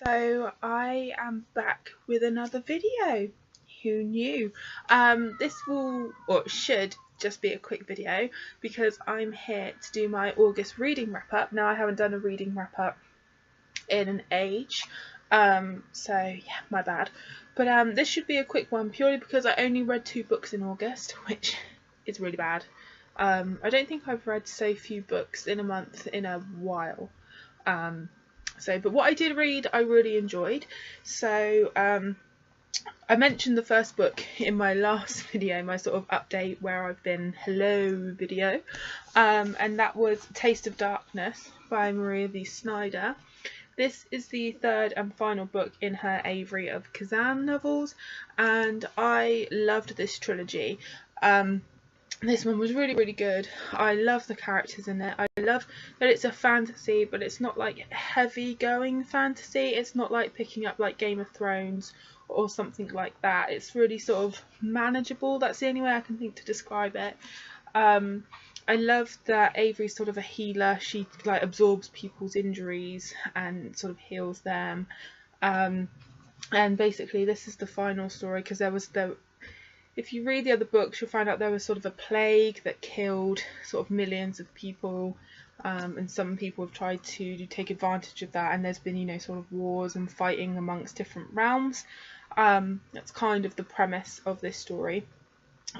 So I am back with another video. Who knew? This will, or should, just be a quick video because I'm here to do my August reading wrap up. Now I haven't done a reading wrap up in an age, so yeah, my bad. But this should be a quick one purely because I only read 2 books in August, which is really bad. I don't think I've read so few books in a month in a while. But what I did read, I really enjoyed. So I mentioned the first book in my last video, my sort of update where I've been hello video, and that was Taste of Darkness by Maria V. Snyder. This is the 3rd and final book in her Avery of Kazan novels, and I loved this trilogy. This one was really good. I love the characters in it. I love that it's a fantasy, but it's not like heavy going fantasy. It's not like picking up like Game of Thrones or something like that. It's really sort of manageable. That's the only way I can think to describe it. I love that Avery's sort of a healer. She like absorbs people's injuries and sort of heals them. And basically this is the final story, because if you read the other books, you'll find out there was sort of a plague that killed sort of millions of people, and some people have tried to take advantage of that, and there's been, you know, sort of wars and fighting amongst different realms. That's kind of the premise of this story.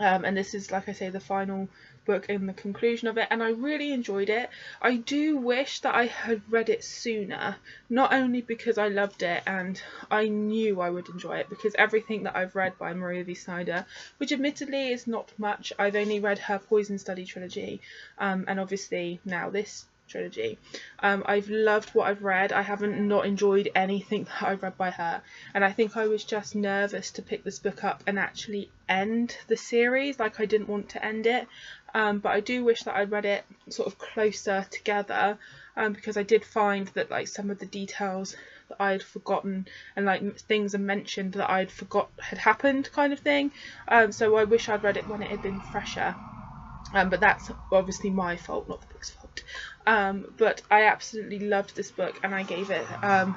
And this is, like I say, the final book and the conclusion of it, and I really enjoyed it. I do wish that I had read it sooner, not only because I loved it and I knew I would enjoy it, because everything that I've read by Maria V. Snyder, which admittedly is not much, I've only read her Poison Study trilogy, and obviously now this trilogy. I've loved what I've read. I haven't not enjoyed anything that I've read by her, and I think I was just nervous to pick this book up and actually end the series. Like, I didn't want to end it, but I do wish that I'd read it sort of closer together, because I did find that like some of the details that I'd forgotten and like things are mentioned that I'd forgot had happened, kind of thing. So I wish I'd read it when it had been fresher. But that's obviously my fault, not the book's fault. But I absolutely loved this book, and I gave it 5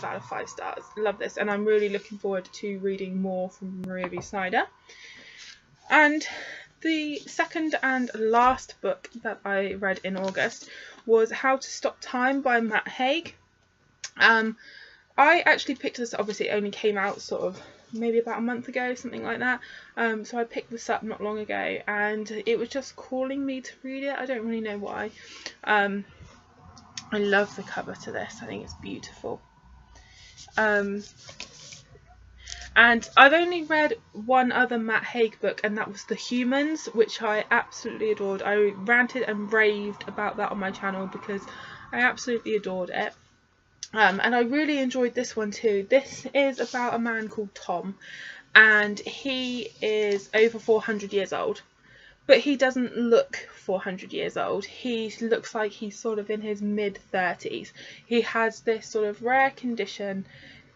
out of 5 stars. Love this, and I'm really looking forward to reading more from Maria V. Snyder. And the second and last book that I read in August was How to Stop Time by Matt Haig. I actually picked this, obviously it only came out sort of maybe about a month ago, something like that. So I picked this up not long ago, and it was just calling me to read it. I don't really know why. I love the cover to this. I think it's beautiful. And I've only read one other Matt Haig book, and that was The Humans, which I absolutely adored. I ranted and raved about that on my channel because I absolutely adored it. And I really enjoyed this one too. This is about a man called Tom, and he is over 400 years old, but he doesn't look 400 years old. He looks like he's sort of in his mid-30s. He has this sort of rare condition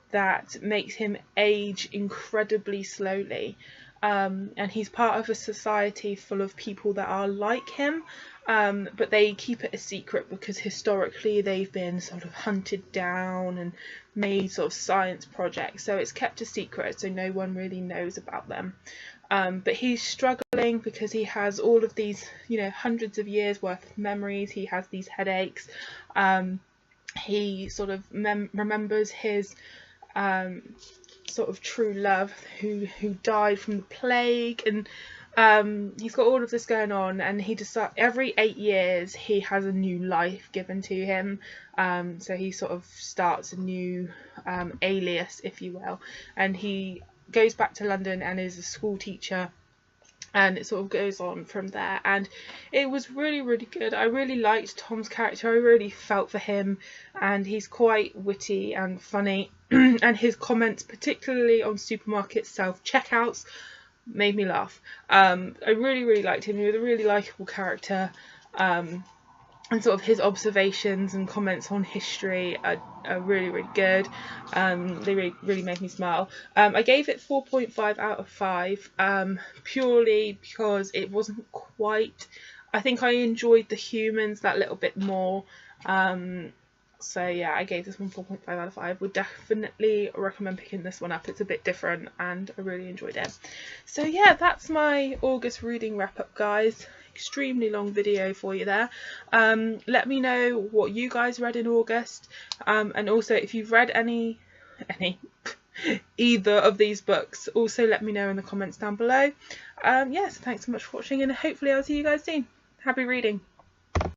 that makes him age incredibly slowly, and he's part of a society full of people that are like him. But they keep it a secret because historically they've been sort of hunted down and made sort of science projects, so it's kept a secret, so no one really knows about them. But he's struggling because he has all of these, you know, hundreds of years worth of memories. He has these headaches. He sort of remembers his sort of true love who died from the plague, and he's got all of this going on, and he decides every 8 years he has a new life given to him. So he sort of starts a new alias, if you will, and he goes back to London and is a school teacher, and it sort of goes on from there. And it was really good. I really liked Tom's character. I really felt for him, and he's quite witty and funny and his comments, particularly on supermarket self-checkouts, made me laugh. I really liked him. He was a really likeable character, and sort of his observations and comments on history are really good. They really made me smile. I gave it 4.5 out of 5, purely because it wasn't quite, I think I enjoyed The Humans that little bit more. So yeah, I gave this one 4.5 out of 5. Would definitely recommend picking this one up. It's a bit different and I really enjoyed it. So yeah, that's my August reading wrap up, guys. Extremely long video for you there. Let me know what you guys read in August, and also if you've read either of these books, also let me know in the comments down below. Yes, thanks so much for watching, and hopefully I'll see you guys soon. Happy reading.